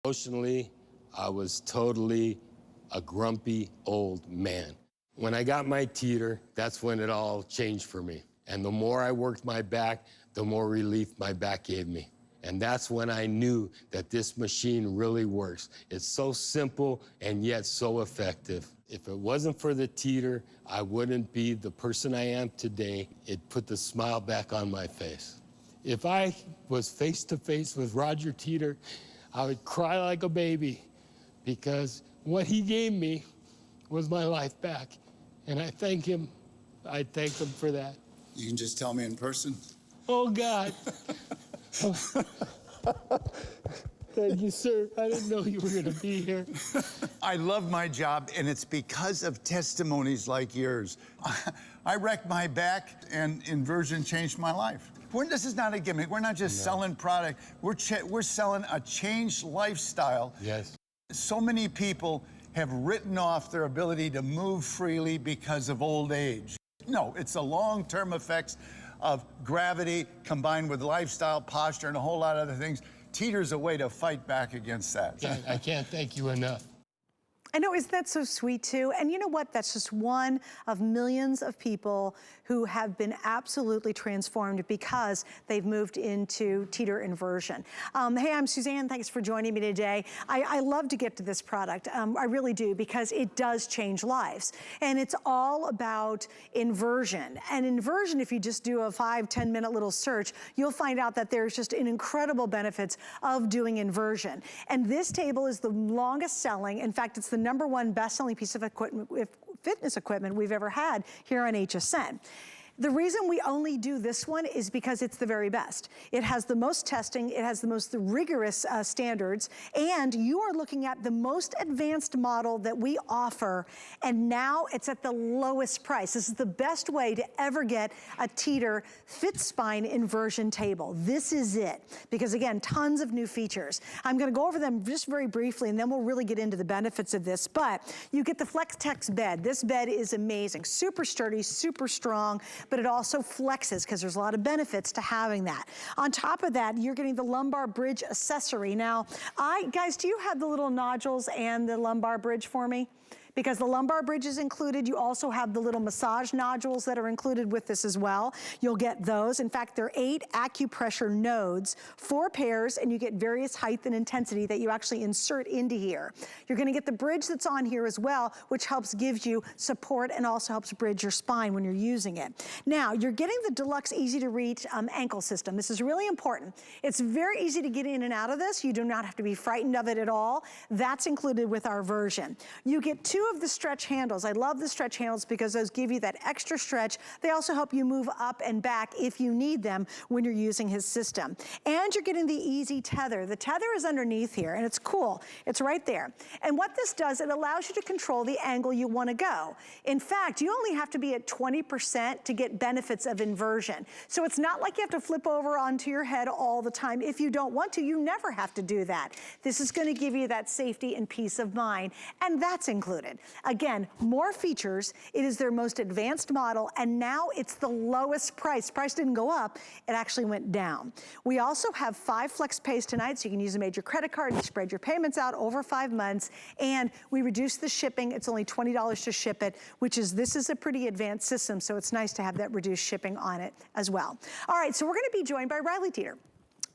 Emotionally, I was totally a grumpy old man. When I got my Teeter, that's when it all changed for me. And the more I worked my back, the more relief my back gave me. And that's when I knew that this machine really works. It's so simple and yet so effective. If it wasn't for the Teeter, I wouldn't be the person I am today. It put the smile back on my face. If I was face to face with Roger Teeter, I would cry like a baby because what he gave me was my life back. And I thank him. I thank him for that. You can just tell me in person. Oh, God. Thank you, sir. I didn't know you were going to be here. I love my job, and it's because of testimonies like yours. I wrecked my back, and Inversion changed my life. This is not a gimmick. We're not just selling product. We're selling a changed lifestyle. Yes. So many people have written off their ability to move freely because of old age. No, it's the long-term effects of gravity combined with lifestyle, posture, and a whole lot of other things. Teeter's a way to fight back against that. I can't thank you enough. I know, isn't that so sweet too? And you know what? That's just one of millions of people who have been absolutely transformed because they've moved into Teeter Inversion. Hey, I'm Suzanne. Thanks for joining me today. I love to get to this product. I really do, because it does change lives. And it's all about inversion. And inversion, if you just do a 5-10 minute little search, you'll find out that there's just an incredible benefits of doing inversion. And this table is the longest selling. In fact, it's the #1 best-selling piece of equipment, fitness equipment we've ever had here on HSN. The reason we only do this one is because it's the very best. It has the most testing, it has the most rigorous standards, and you are looking at the most advanced model that we offer, and now it's at the lowest price. This is the best way to ever get a Teeter FitSpine inversion table. This is it, because again, tons of new features. I'm gonna go over them just very briefly, and then we'll really get into the benefits of this, but you get the FlexTech bed. This bed is amazing, super sturdy, super strong, but it also flexes because there's a lot of benefits to having that. On top of that, you're getting the lumbar bridge accessory. Now, guys, do you have the little nodules and the lumbar bridge for me? Because the lumbar bridge is included. You also have the little massage nodules that are included with this as well. You'll get those. In fact, there are 8 acupressure nodes, 4 pairs, and you get various height and intensity that you actually insert into here. You're gonna get the bridge that's on here as well, which helps give you support and also helps bridge your spine when you're using it. Now, you're getting the deluxe easy to reach ankle system. This is really important. It's very easy to get in and out of this. You do not have to be frightened of it at all. That's included with our version. You get 2 of the stretch handles. I love the stretch handles because those give you that extra stretch. They also help you move up and back if you need them when you're using his system. And you're getting the easy tether. The tether is underneath here, and it's cool. It's right there. And what this does, it allows you to control the angle you want to go. In fact, you only have to be at 20% to get benefits of inversion. So it's not like you have to flip over onto your head all the time. If you don't want to, you never have to do that. This is going to give you that safety and peace of mind, and that's included. Again, more features. It is their most advanced model, and now it's the lowest price. Price didn't go up, it actually went down. We also have 5 flex pays tonight, so you can use a major credit card and spread your payments out over 5 months, and we reduced the shipping. It's only $20 to ship it, this is a pretty advanced system, so it's nice to have that reduced shipping on it as well. All right, so we're gonna be joined by Riley Teeter.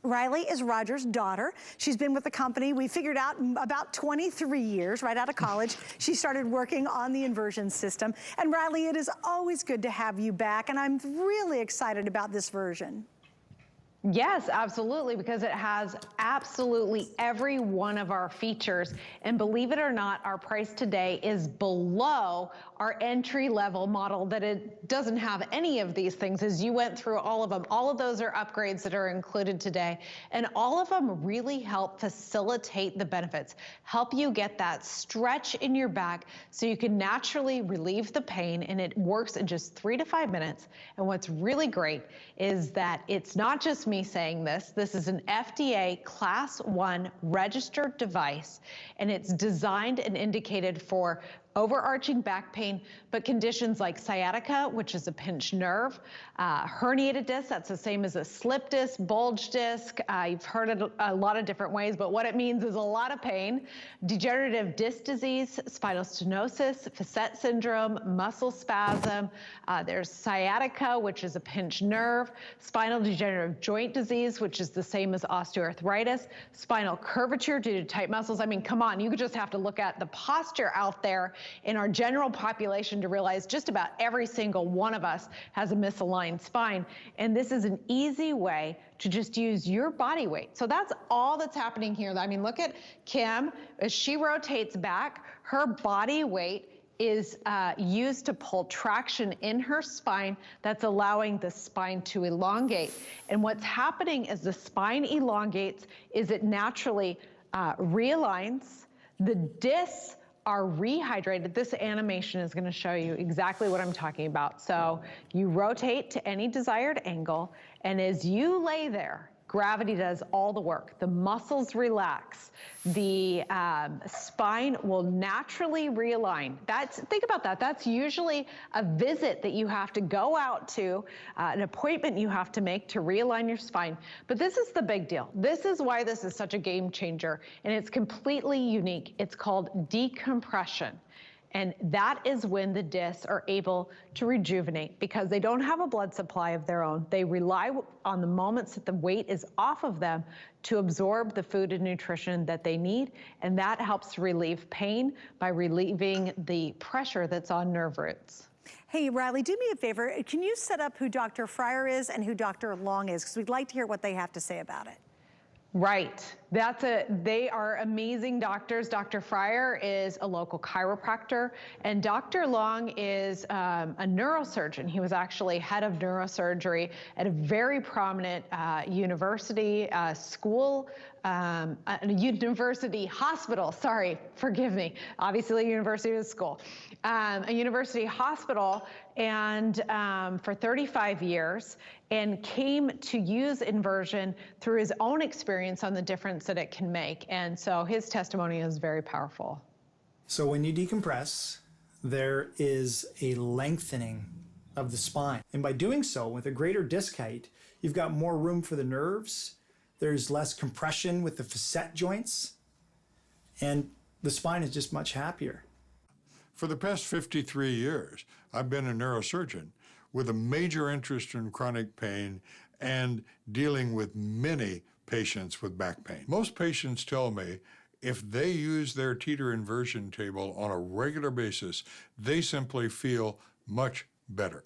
Riley is Roger's daughter. She's been with the company, we figured out, about 23 years, right out of college. She started working on the inversion system. And Riley, it is always good to have you back, and I'm really excited about this version. Yes, absolutely, because it has absolutely every one of our features. And believe it or not, our price today is below our entry-level model, that it doesn't have any of these things. As you went through all of them, all of those are upgrades that are included today. And all of them really help facilitate the benefits, help you get that stretch in your back so you can naturally relieve the pain, and it works in just 3 to 5 minutes. And what's really great is that it's not just me saying this. This is an FDA Class 1 registered device, and it's designed and indicated for overarching back pain, but conditions like sciatica, which is a pinched nerve, herniated disc, that's the same as a slip disc, bulge disc. You've heard it a lot of different ways, but what it means is a lot of pain. Degenerative disc disease, spinal stenosis, facet syndrome, muscle spasm. There's sciatica, which is a pinched nerve, spinal degenerative joint disease, which is the same as osteoarthritis, spinal curvature due to tight muscles. I mean, come on, you just have to look at the posture out there in our general population to realize just about every single one of us has a misaligned spine. And this is an easy way to just use your body weight. So that's all that's happening here. I mean, look at Kim, as she rotates back, her body weight is used to pull traction in her spine that's allowing the spine to elongate. And what's happening as the spine elongates is it naturally realigns. The discs are rehydrated. This animation is going to show you exactly what I'm talking about. So you rotate to any desired angle, and as you lay there, gravity does all the work. The muscles relax. The spine will naturally realign. Think about that. That's usually a visit that you have to go out to, an appointment you have to make to realign your spine. But this is the big deal. This is why this is such a game changer, and it's completely unique. It's called decompression. And that is when the discs are able to rejuvenate because they don't have a blood supply of their own. They rely on the moments that the weight is off of them to absorb the food and nutrition that they need. And that helps relieve pain by relieving the pressure that's on nerve roots. Hey, Riley, do me a favor. Can you set up who Dr. Fryer is and who Dr. Long is? Because we'd like to hear what they have to say about it. Right. They are amazing doctors. Dr. Fryer is a local chiropractor, and Dr. Long is a neurosurgeon. He was actually head of neurosurgery at a very prominent university school, a university hospital, sorry, forgive me. Obviously, a university is a school. A university hospital, and for 35 years, and came to use inversion through his own experience on the difference that it can make. And so his testimony is very powerful. So when you decompress, there is a lengthening of the spine. And by doing so, with a greater disc height, you've got more room for the nerves. There's less compression with the facet joints, and the spine is just much happier. For the past 53 years, I've been a neurosurgeon with a major interest in chronic pain and dealing with many patients with back pain. Most patients tell me if they use their Teeter inversion table on a regular basis, they simply feel much better.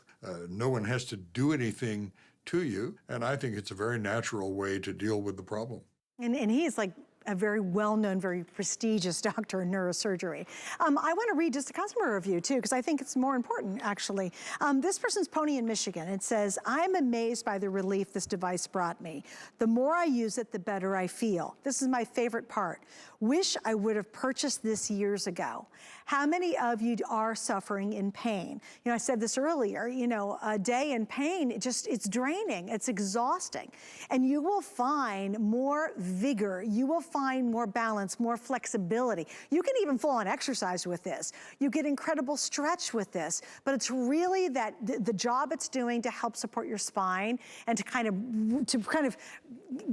No one has to do anything to you, and I think it's a very natural way to deal with the problem. And he's like a very well-known, very prestigious doctor in neurosurgery. I want to read just a customer review too, because I think it's more important actually. This person's Pony in Michigan. It says, I'm amazed by the relief this device brought me. The more I use it, the better I feel. This is my favorite part. Wish I would have purchased this years ago. How many of you are suffering in pain? You know, I said this earlier, you know, a day in pain, it's draining, it's exhausting. And you will find more vigor, you will find more balance, more flexibility. You can even full on exercise with this. You get incredible stretch with this, but it's really that the job it's doing to help support your spine and to kind of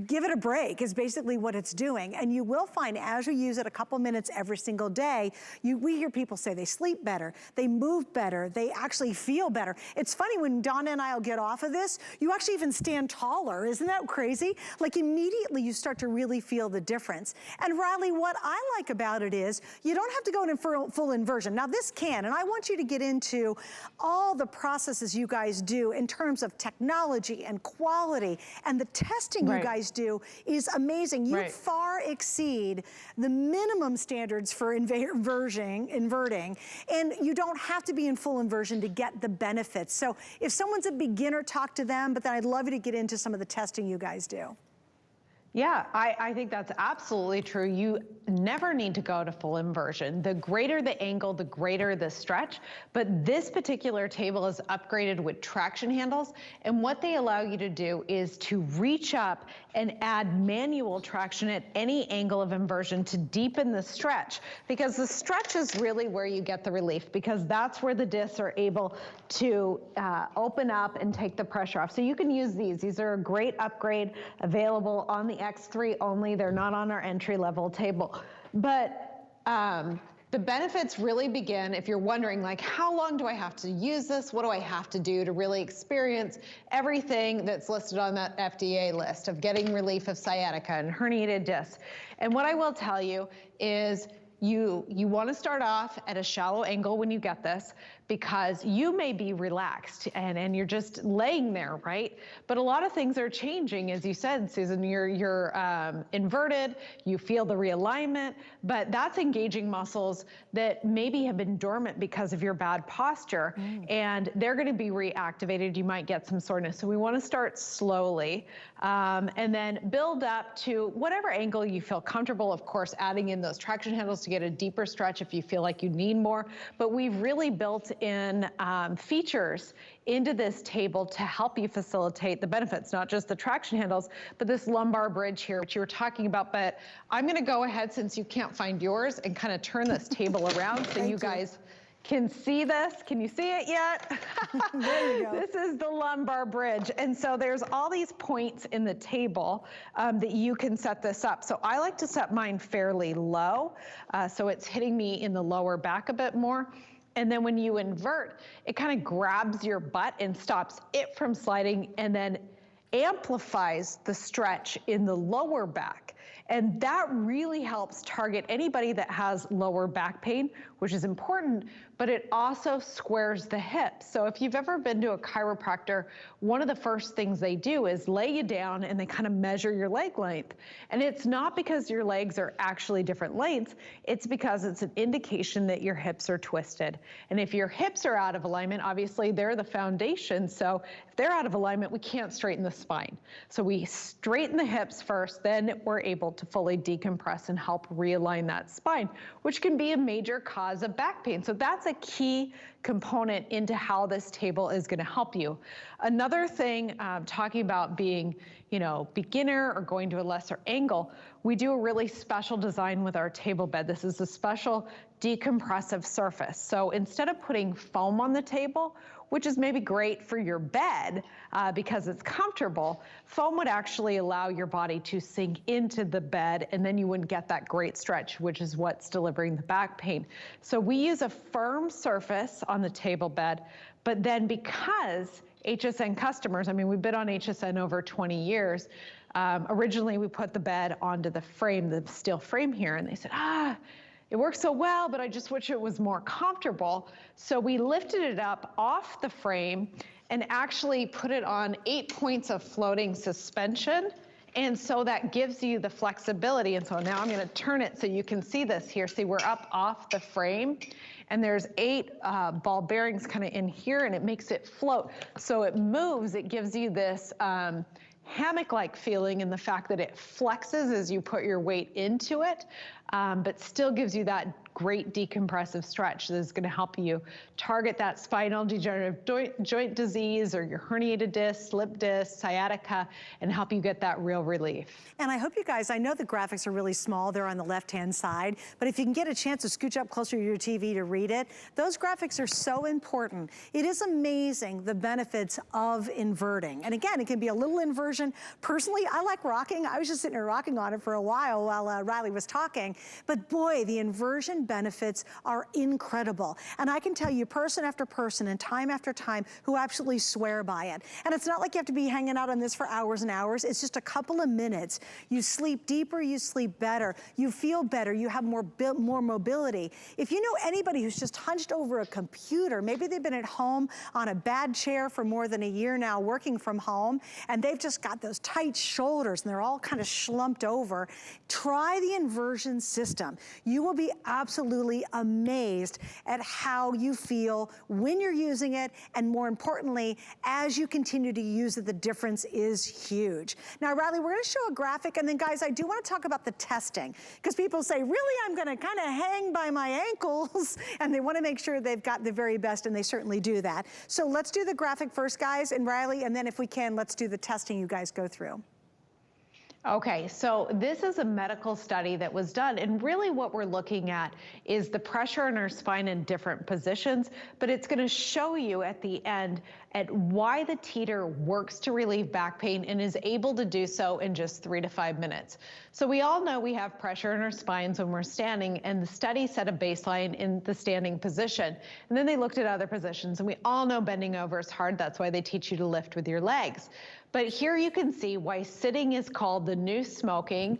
give it a break is basically what it's doing. And you will find as you use it a couple minutes every single day, we hear people say they sleep better, they move better, they actually feel better. It's funny when Donna and I will get off of this, you actually even stand taller. Isn't that crazy? Like immediately you start to really feel the difference. And Riley, what I like about it is you don't have to go in full inversion. Now this can, and I want you to get into all the processes you guys do in terms of technology and quality, and the testing you guys do is amazing. You far exceed the minimum standards for inverting, and you don't have to be in full inversion to get the benefits. So if someone's a beginner, talk to them, but then I'd love you to get into some of the testing you guys do. Yeah, I think that's absolutely true. You never need to go to full inversion. The greater the angle, the greater the stretch. But this particular table is upgraded with traction handles. And what they allow you to do is to reach up and add manual traction at any angle of inversion to deepen the stretch. Because the stretch is really where you get the relief, because that's where the discs are able to open up and take the pressure off. So you can use these. These are a great upgrade, available on the X3 only. They're not on our entry-level table. But the benefits really begin if you're wondering, like, how long do I have to use this? What do I have to do to really experience everything that's listed on that FDA list of getting relief of sciatica and herniated discs? And what I will tell you is you want to start off at a shallow angle when you get this, because you may be relaxed and you're just laying there, right? But a lot of things are changing, as you said, Susan. You're inverted, you feel the realignment, but that's engaging muscles that maybe have been dormant because of your bad posture, and they're going to be reactivated. You might get some soreness. So we want to start slowly and then build up to whatever angle you feel comfortable. Of course, adding in those traction handles to get a deeper stretch if you feel like you need more. But we've really built in features into this table to help you facilitate the benefits, not just the traction handles, but this lumbar bridge here, which you were talking about. But I'm going to go ahead, since you can't find yours, and kind of turn this table around so you guys can see this. Can you see it yet? There you go. This is the lumbar bridge. And so there's all these points in the table that you can set this up. So I like to set mine fairly low, so it's hitting me in the lower back a bit more. And then when you invert, it kind of grabs your butt and stops it from sliding, and then amplifies the stretch in the lower back. And that really helps target anybody that has lower back pain, which is important, but it also squares the hips. So if you've ever been to a chiropractor, one of the first things they do is lay you down and they kind of measure your leg length. And it's not because your legs are actually different lengths, it's because it's an indication that your hips are twisted. And if your hips are out of alignment, obviously they're the foundation. So if they're out of alignment, we can't straighten the spine. So we straighten the hips first, then we're able to fully decompress and help realign that spine, which can be a major cause of back pain. So that's a key component into how this table is going to help you. Another thing, talking about being, beginner or going to a lesser angle, we do a really special design with our table bed. This is a special decompressive surface. So instead of putting foam on the table, which is maybe great for your bed because it's comfortable, foam would actually allow your body to sink into the bed, and then you wouldn't get that great stretch, which is what's delivering the back pain. So we use a firm surface on the table bed, but then because HSN customers, we've been on HSN over 20 years, originally we put the bed onto the frame, the steel frame here, and they said, it works so well, but I just wish it was more comfortable. So we lifted it up off the frame and actually put it on 8 points of floating suspension. And so that gives you the flexibility. And so now I'm going to turn it so you can see this here. See, we're up off the frame, and there's 8 ball bearings kind of in here, and it makes it float. So it moves, it gives you this hammock-like feeling in the fact that it flexes as you put your weight into it, but still gives you that great decompressive stretch that is going to help you target that spinal degenerative joint disease or your herniated disc, slip disc, sciatica, and help you get that real relief. And I hope you guys, I know the graphics are really small, they're on the left-hand side, but if you can get a chance to scooch up closer to your TV to read it, those graphics are so important. It is amazing the benefits of inverting. And again, it can be a little inversion. Personally, I like rocking. I was just sitting there rocking on it for a while Riley was talking, but boy, the inversion benefits are incredible. And I can tell you person after person and time after time who absolutely swear by it. And it's not like you have to be hanging out on this for hours and hours. It's just a couple of minutes. You sleep deeper, you sleep better, you feel better, you have more mobility. If you know anybody who's just hunched over a computer, maybe they've been at home on a bad chair for more than a year now working from home, and they've just got those tight shoulders and they're all kind of slumped over, try the inversion system. You will be absolutely amazed at how you feel when you're using it, and more importantly, as you continue to use it, the difference is huge. Now, Riley, we're gonna show a graphic, and then guys, I do wanna talk about the testing, because people say, really, I'm gonna kind of hang by my ankles, and they wanna make sure they've got the very best, and they certainly do that. So let's do the graphic first, guys, and Riley, and then if we can, let's do the testing you guys go through. Okay, so this is a medical study that was done, and really what we're looking at is the pressure in our spine in different positions, but it's gonna show you at the end at why the Teeter works to relieve back pain and is able to do so in just 3 to 5 minutes. So we all know we have pressure in our spines when we're standing, and the study set a baseline in the standing position. And then they looked at other positions, and we all know bending over is hard. That's why they teach you to lift with your legs. But here you can see why sitting is called the new smoking,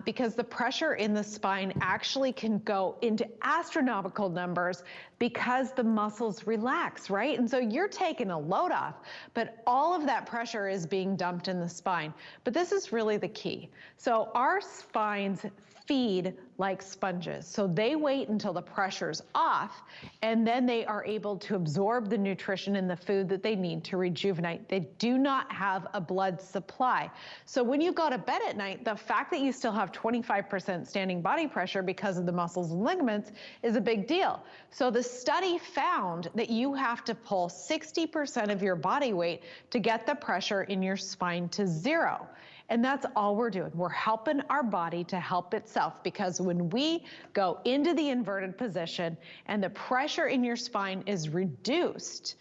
because the pressure in the spine actually can go into astronomical numbers because the muscles relax, right? And so you're taking a load off, but all of that pressure is being dumped in the spine. But this is really the key. So our spines feed like sponges. So they wait until the pressure's off, and then they are able to absorb the nutrition and the food that they need to rejuvenate. They do not have a blood supply. So when you go to bed at night, the fact that you still have 25% standing body pressure because of the muscles and ligaments is a big deal. So the study found that you have to pull 60% of your body weight to get the pressure in your spine to 0. And that's all we're doing. We're helping our body to help itself, because when we go into the inverted position and the pressure in your spine is reduced,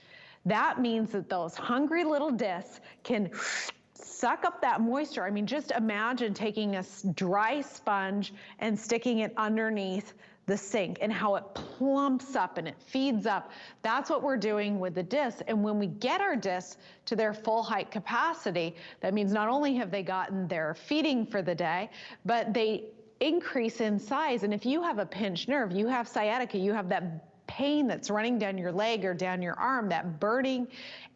that means that those hungry little discs can suck up that moisture. I mean, just imagine taking a dry sponge and sticking it underneath the sink and how it plumps up and it feeds up. That's what we're doing with the discs. And when we get our discs to their full height capacity, that means not only have they gotten their feeding for the day, but they increase in size. And if you have a pinched nerve, you have sciatica, you have that pain that's running down your leg or down your arm, that burning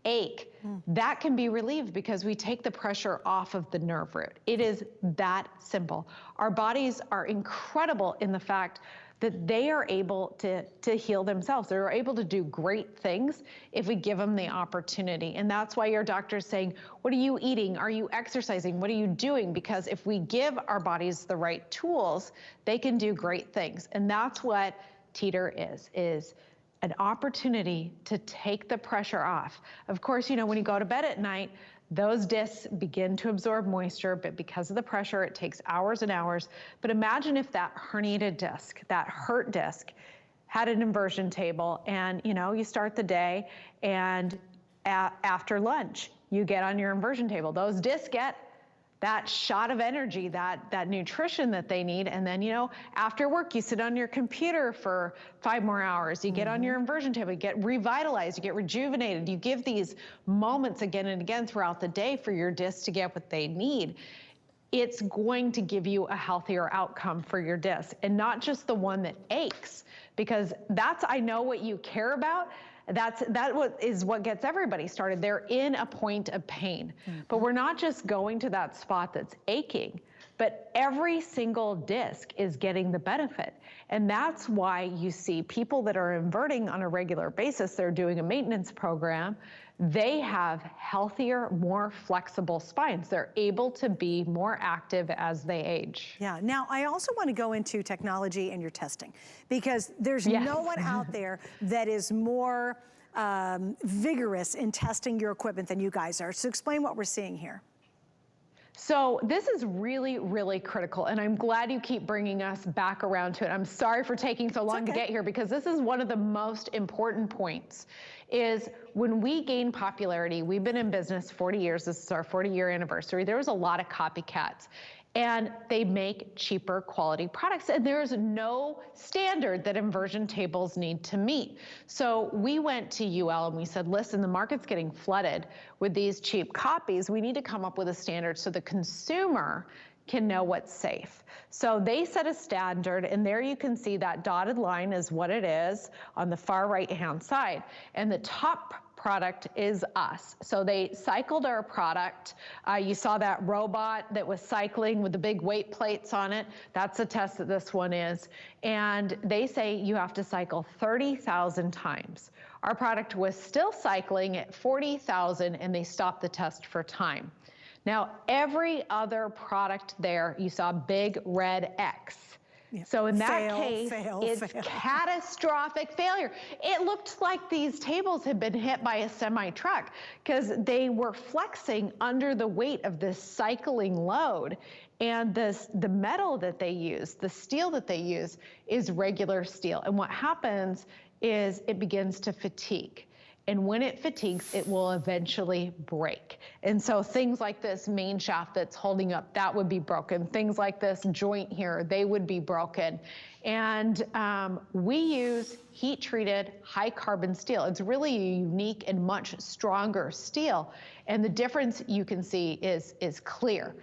ache, that can be relieved because we take the pressure off of the nerve root. It is that simple. Our bodies are incredible in the fact that they are able to heal themselves. They're able to do great things if we give them the opportunity. And that's why your doctor's saying, what are you eating? Are you exercising? What are you doing? Because if we give our bodies the right tools, they can do great things. And that's what Teeter is an opportunity to take the pressure off. Of course, you know, when you go to bed at night, those discs begin to absorb moisture, but because of the pressure, it takes hours and hours. But imagine if that herniated disc, that hurt disc, had an inversion table, and you know, you start the day, and after lunch, you get on your inversion table. Those discs get that shot of energy, that nutrition that they need. And then, you know, after work, you sit on your computer for 5 more hours. You get on your inversion table, you get revitalized, you get rejuvenated. You give these moments again and again throughout the day for your discs to get what they need. It's going to give you a healthier outcome for your disc, and not just the one that aches, because that's, I know what you care about. That is what gets everybody started. They're in a point of pain. But we're not just going to that spot that's aching, but every single disc is getting the benefit. And that's why you see people that are inverting on a regular basis, they're doing a maintenance program, they have healthier, more flexible spines. They're able to be more active as they age. Yeah, now I also want to go into technology and your testing, because there's no one out there that is more vigorous in testing your equipment than you guys are. So explain what we're seeing here. So this is really, really critical, and I'm glad you keep bringing us back around to it. I'm sorry for taking so long to get here, because this is one of the most important points, is when we gain popularity, we've been in business 40 years, this is our 40-year anniversary, there was a lot of copycats. And they make cheaper quality products, and there's no standard that inversion tables need to meet. So we went to UL and we said, listen, the market's getting flooded with these cheap copies. We need to come up with a standard so the consumer can know what's safe. So they set a standard, and there you can see that dotted line is what it is on the far right-hand side. And the top product is us. So they cycled our product. You saw that robot that was cycling with the big weight plates on it. That's the test that this one is. And they say you have to cycle 30,000 times. Our product was still cycling at 40,000 and they stopped the test for time. Now, every other product there, you saw big red X. Yeah. So in that case, it's catastrophic failure. It looked like these tables had been hit by a semi-truck because they were flexing under the weight of this cycling load. And the metal that they use, the steel that they use, is regular steel. And what happens is it begins to fatigue. And when it fatigues, it will eventually break. And so things like this main shaft that's holding up, that would be broken. Things like this joint here, they would be broken. And we use heat-treated high-carbon steel. It's really a unique and much stronger steel. And the difference you can see is clear.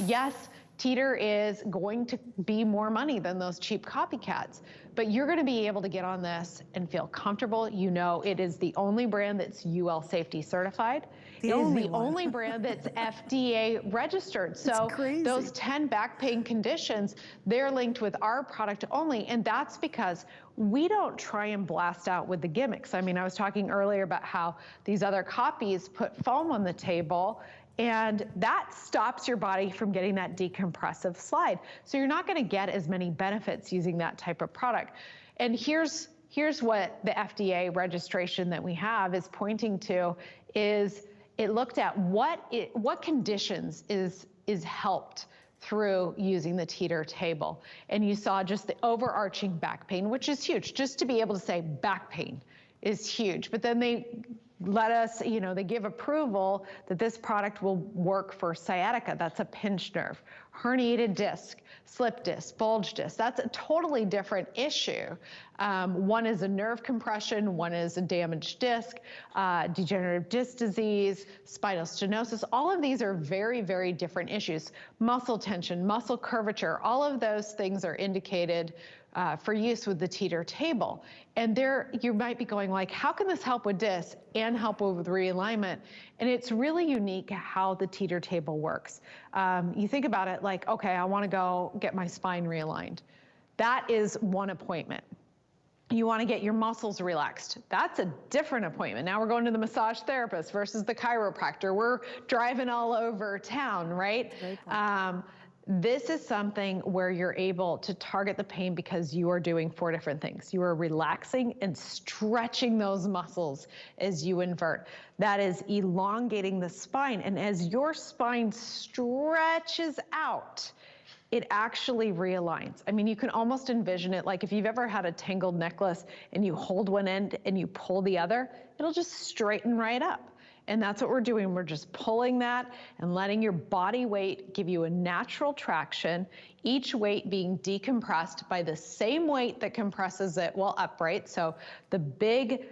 Yes, Teeter is going to be more money than those cheap copycats, but you're going to be able to get on this and feel comfortable. You know, it is the only brand that's UL safety certified. It is the only brand that's FDA registered. So those 10 back pain conditions, they're linked with our product only. And that's because we don't try and blast out with the gimmicks. I mean, I was talking earlier about how these other copies put foam on the table, and that stops your body from getting that decompressive slide. So you're not going to get as many benefits using that type of product. And here's what the FDA registration that we have is pointing to is it looked at what conditions is helped through using the Teeter table. And you saw just the overarching back pain, which is huge. Just to be able to say back pain is huge. But then they let us, you know, they give approval that this product will work for sciatica. That's a pinched nerve. Herniated disc, slip disc, bulge disc. That's a totally different issue. One is a nerve compression, one is a damaged disc, degenerative disc disease, spinal stenosis. All of these are very, very different issues. Muscle tension, muscle curvature, all of those things are indicated for use with the Teeter table. And there you might be going like, how can this help with disc and help with realignment? And it's really unique how the Teeter table works. You think about it like, okay, I wanna go get my spine realigned. That is one appointment. You wanna get your muscles relaxed. That's a different appointment. Now we're going to the massage therapist versus the chiropractor. We're driving all over town, right? This is something where you're able to target the pain because you are doing 4 different things. You are relaxing and stretching those muscles as you invert. That is elongating the spine. And as your spine stretches out, it actually realigns. I mean, you can almost envision it like if you've ever had a tangled necklace and you hold one end and you pull the other, it'll just straighten right up. And that's what we're doing. We're just pulling that and letting your body weight give you a natural traction, each weight being decompressed by the same weight that compresses it while upright. So the big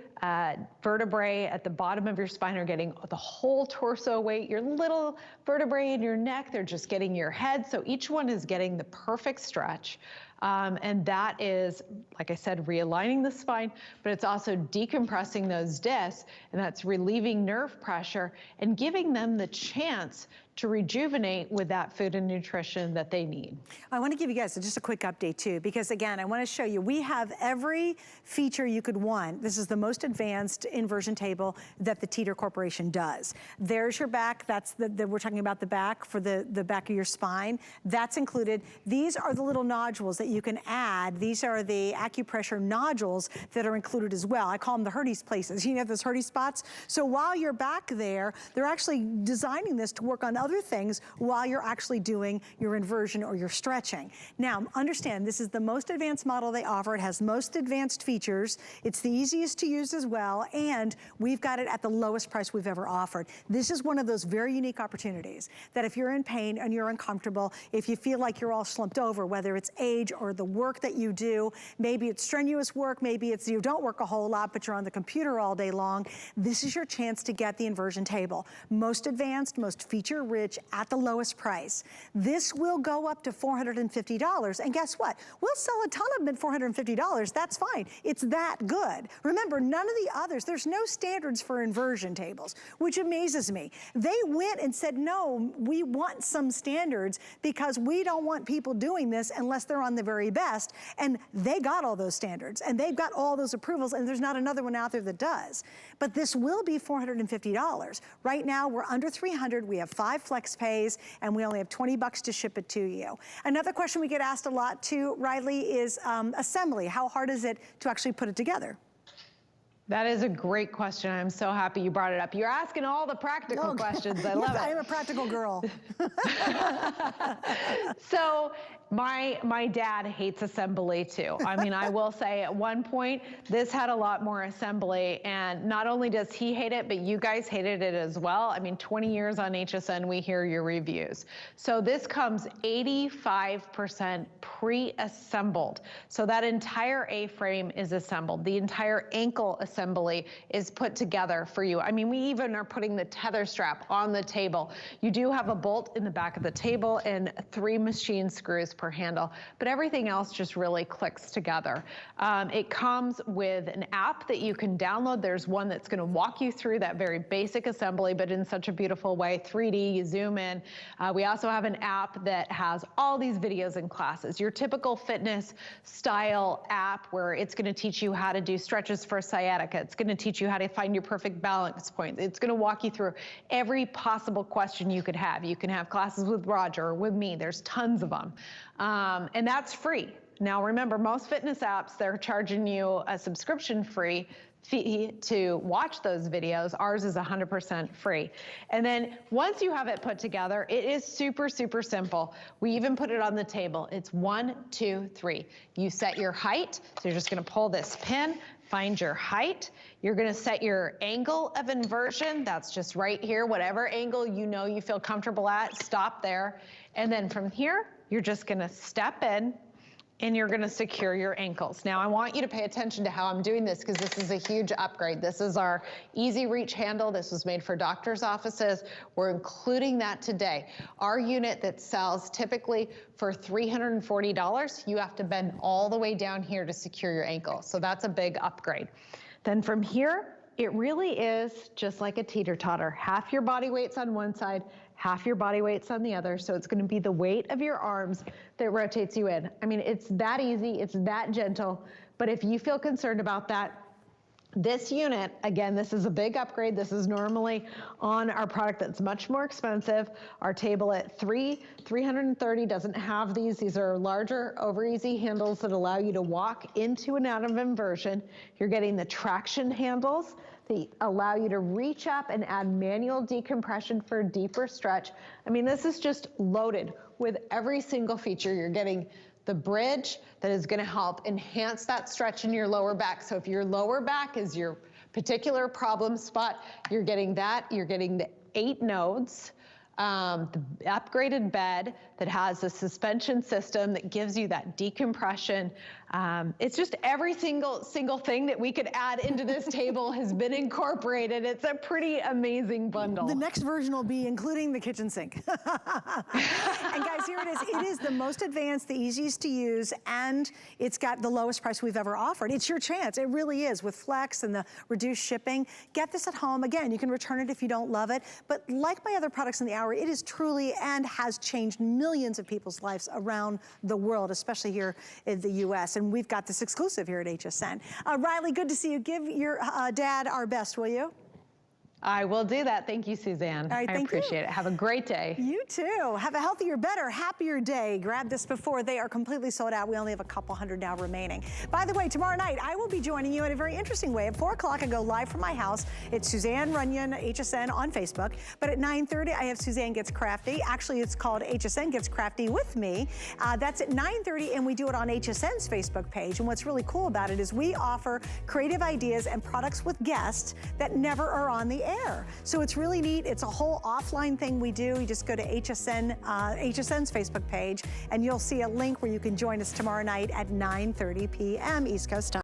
vertebrae at the bottom of your spine are getting the whole torso weight. Your little vertebrae in your neck, they're just getting your head. So each one is getting the perfect stretch. And that is, like I said, realigning the spine, but it's also decompressing those discs, and that's relieving nerve pressure and giving them the chance to rejuvenate with that food and nutrition that they need. I want to give you guys just a quick update too, because again, I want to show you, we have every feature you could want. This is the most advanced inversion table that the Teeter Corporation does. There's your back, that's we're talking about the back for the back of your spine. That's included. These are the little nodules that you can add. These are the acupressure nodules that are included as well. I call them the Hernias places. You have those Hernias spots. So while you're back there, they're actually designing this to work on other things while you're actually doing your inversion or your stretching. Now, understand, this is the most advanced model they offer. It has most advanced features. It's the easiest to use as well, and we've got it at the lowest price we've ever offered. This is one of those very unique opportunities that if you're in pain and you're uncomfortable, if you feel like you're all slumped over, whether it's age or the work that you do, maybe it's strenuous work, maybe it's you don't work a whole lot, but you're on the computer all day long, this is your chance to get the inversion table. Most advanced, most feature rich at the lowest price. This will go up to $450, and guess what? We'll sell a ton of them at $450. That's fine. It's that good. Remember, none of the others, there's no standards for inversion tables, which amazes me. They went and said, no, we want some standards because we don't want people doing this unless they're on the very best. And they got all those standards, and they've got all those approvals, and there's not another one out there that does. But this will be $450. Right now, we're under $300. We have 5 flex pays, and we only have $20 to ship it to you. Another question we get asked a lot too, Riley, is assembly. How hard is it to actually put it together? That is a great question. I'm so happy you brought it up. You're asking all the practical questions. I love it. I'm a practical girl. So my dad hates assembly too. I mean, I will say at one point, this had a lot more assembly, and not only does he hate it, but you guys hated it as well. I mean, 20 years on HSN, we hear your reviews. So this comes 85% pre-assembled. So that entire A-frame is assembled. The entire ankle assembly is put together for you. I mean, we even are putting the tether strap on the table. You do have a bolt in the back of the table and 3 machine screws per handle, but everything else just really clicks together. It comes with an app that you can download. There's one that's going to walk you through that very basic assembly, but in such a beautiful way, 3D, you zoom in. We also have an app that has all these videos and classes, your typical fitness style app where it's going to teach you how to do stretches for sciatica. It's going to teach you how to find your perfect balance point. It's going to walk you through every possible question you could have. You can have classes with Roger or with me. There's tons of them. And that's free. Now remember, most fitness apps, they're charging you a subscription fee to watch those videos. Ours is 100% free. And then once you have it put together, it is super, super simple. We even put it on the table. It's 1, 2, 3. You set your height. So you're just going to pull this pin, find your height. You're going to set your angle of inversion. That's just right here. Whatever angle you know you feel comfortable at, stop there. And then from here, you're just going to step in and you're going to secure your ankles. Now I want you to pay attention to how I'm doing this because this is a huge upgrade. This is our Easy Reach handle. This was made for doctors' offices. We're including that today. Our unit that sells typically for $340, you have to bend all the way down here to secure your ankle. So that's a big upgrade. Then from here, it really is just like a teeter-totter. Half your body weight's on one side, half your body weight's on the other. So it's going to be the weight of your arms that rotates you in. I mean, it's that easy, it's that gentle. But if you feel concerned about that, this unit, again, this is a big upgrade. This is normally on our product that's much more expensive. Our table at $330 doesn't have these. These are larger over easy handles that allow you to walk into and out of inversion. You're getting the traction handles. They allow you to reach up and add manual decompression for a deeper stretch. I mean, this is just loaded with every single feature. You're getting the bridge that is going to help enhance that stretch in your lower back. So if your lower back is your particular problem spot, you're getting that. You're getting the 8 nodes. The upgraded bed that has a suspension system that gives you that decompression. It's just every single thing that we could add into this table has been incorporated. It's a pretty amazing bundle. The next version will be including the kitchen sink. And guys, here it is. It is the most advanced, the easiest to use, and it's got the lowest price we've ever offered. It's your chance. It really is. With Flex and the reduced shipping, get this at home. Again, you can return it if you don't love it. But like my other products in the hour, it is truly and has changed millions of people's lives around the world, especially here in the U.S. And we've got this exclusive here at HSN. Riley, good to see you. Give your dad our best, will you? I will do that. Thank you, Suzanne. All right, I appreciate it. Have a great day. You too. Have a healthier, better, happier day. Grab this before they are completely sold out. We only have a couple hundred now remaining. By the way, tomorrow night, I will be joining you in a very interesting way. At 4 o'clock, I go live from my house. It's Suzanne Runyon, HSN on Facebook. But at 9:30, I have Suzanne Gets Crafty. Actually, it's called HSN Gets Crafty with me. That's at 9:30, and we do it on HSN's Facebook page. And what's really cool about it is we offer creative ideas and products with guests that never are on the air. So it's really neat. It's a whole offline thing we do. You just go to HSN's Facebook page, and you'll see a link where you can join us tomorrow night at 9:30 p.m. East Coast time.